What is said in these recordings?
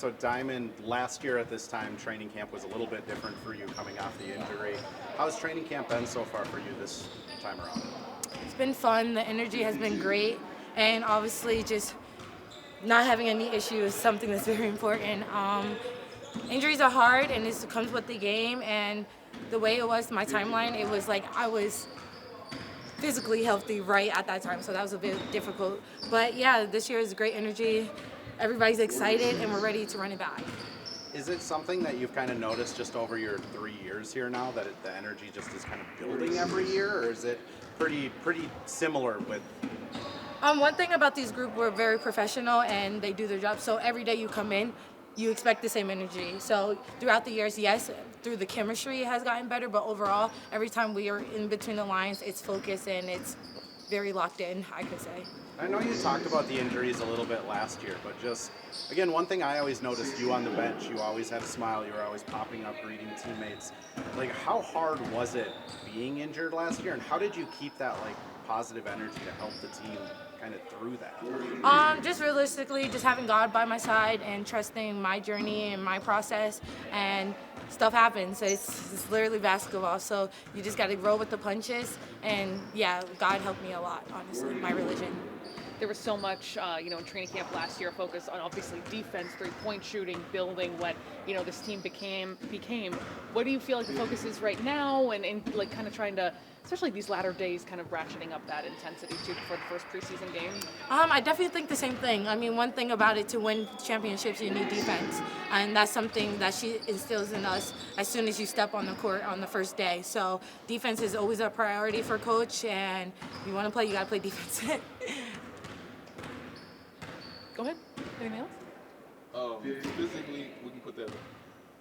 So Diamond, last year at this time, training camp was a little bit different for you coming off the injury. How's training camp been so far for you this time around? It's been fun. The energy has been great. And obviously just not having any issue is something that's very important. Injuries are hard, and it comes with the game. And the way it was, my timeline, it was like I was physically healthy right at that time, so that was a bit difficult. But yeah, this year is great energy. Everybody's excited, and we're ready to run it back. Is it something that you've kind of noticed just over your 3 years here now, that the energy just is kind of building every year, or is it pretty similar with? One thing about these groups, we're very professional and they do their job. So every day you come in, you expect the same energy. So throughout the years, yes, through the chemistry it has gotten better, but overall, every time we are in between the lines, it's focused and it's very locked in, I could say. I know you talked about the injuries a little bit last year, but just, again, one thing I always noticed you on the bench, you always had a smile, you were always popping up, greeting teammates. Like, how hard was it being injured last year, and how did you keep that, like, positive energy to help the team kind of through that? Just realistically, just having God by my side and trusting my journey and my process, and stuff happens. It's literally basketball, so you just got to roll with the punches. And yeah, God helped me a lot, honestly, my religion. There was so much, in training camp last year, focus on obviously defense, three-point shooting, building what, this team became. What do you feel like the focus is right now, and like kind of trying to, especially these latter days, kind of ratcheting up that intensity too before the first preseason game? I definitely think the same thing. I mean, one thing about it, to win championships, you need defense. And that's something that she instills in us as soon as you step on the court on the first day. So defense is always a priority for Coach, and if you want to play, you got to play defense. Go ahead. Anything else? Physically, we can put that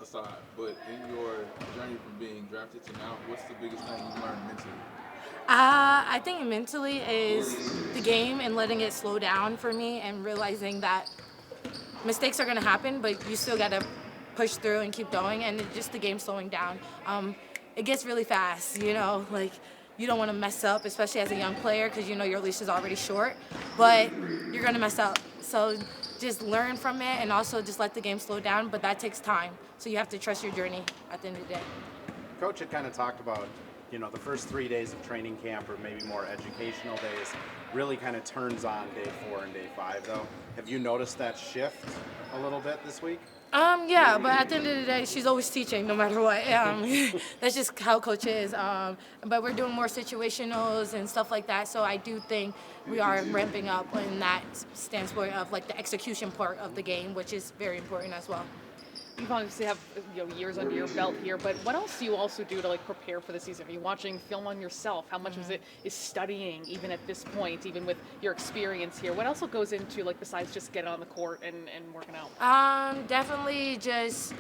aside, but in your journey from being drafted to now, what's the biggest thing you've learned mentally? I think mentally is the game and letting it slow down for me, and realizing that mistakes are going to happen, but you still got to push through and keep going, and just the game slowing down. It gets really fast, like you don't want to mess up, especially as a young player, because your leash is already short, but you're going to mess up. So just learn from it, and also just let the game slow down, but that takes time. So you have to trust your journey at the end of the day. Coach had kind of talked about, the first 3 days of training camp, or maybe more educational days, really kind of turns on day 4 and day 5, though. Have you noticed that shift a little bit this week? Yeah, but at the end of the day, she's always teaching, no matter what. That's just how Coach is. But we're doing more situationals and stuff like that, so I do think we are ramping up in that standpoint of like the execution part of the game, which is very important as well. You obviously have years under your belt here, but what else do you also do to like prepare for the season? Are you watching film on yourself? How much of it is studying, even at this point, even with your experience here? What else goes into, like, besides just getting on the court and working out? Definitely just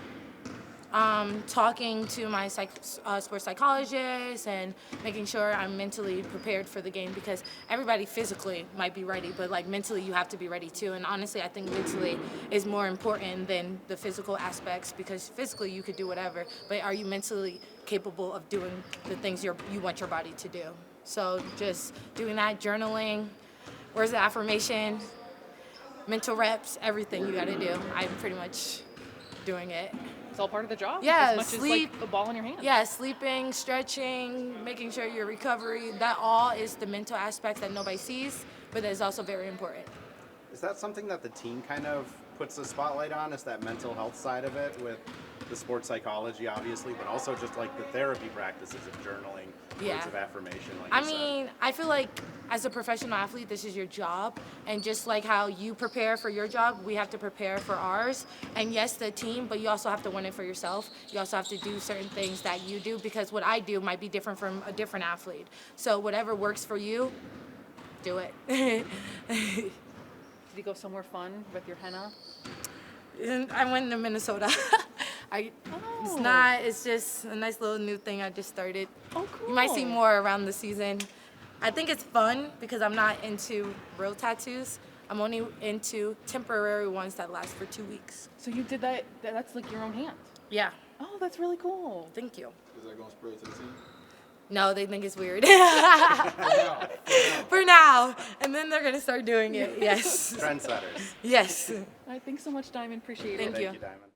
talking to my sports psychologist and making sure I'm mentally prepared for the game, because everybody physically might be ready, but like mentally you have to be ready too. And honestly, I think mentally is more important than the physical aspects, because physically you could do whatever, but are you mentally capable of doing the things you want your body to do? So just doing that, journaling, words of affirmation, mental reps, everything you got to do. I'm pretty much doing it. It's all part of the job. Yeah, as much sleep, as like the ball in your hand. Yeah, sleeping, stretching, making sure your recovery, that all is the mental aspects that nobody sees, but that is also very important. Is that something that the team kind of puts a spotlight on, is that mental health side of it, with the sports psychology, obviously, but also just like the therapy practices of journaling, words of affirmation, like you said? I feel like as a professional athlete, this is your job. And just like how you prepare for your job, we have to prepare for ours. And yes, the team, but you also have to win it for yourself. You also have to do certain things that you do, because what I do might be different from a different athlete. So whatever works for you, do it. Did you go somewhere fun with your henna? I went to Minnesota. It's just a nice little new thing I just started. Oh, cool. You might see more around the season. I think it's fun because I'm not into real tattoos. I'm only into temporary ones that last for 2 weeks. So you did that, that's like your own hand? Yeah. Oh, that's really cool. Thank you. Is that going to spread to the team? No, they think it's weird. For now. And then they're going to start doing it. Yes. Trendsetters. Yes. All right, thanks so much, Diamond. Appreciate it. Thank you. Thank you, Diamond.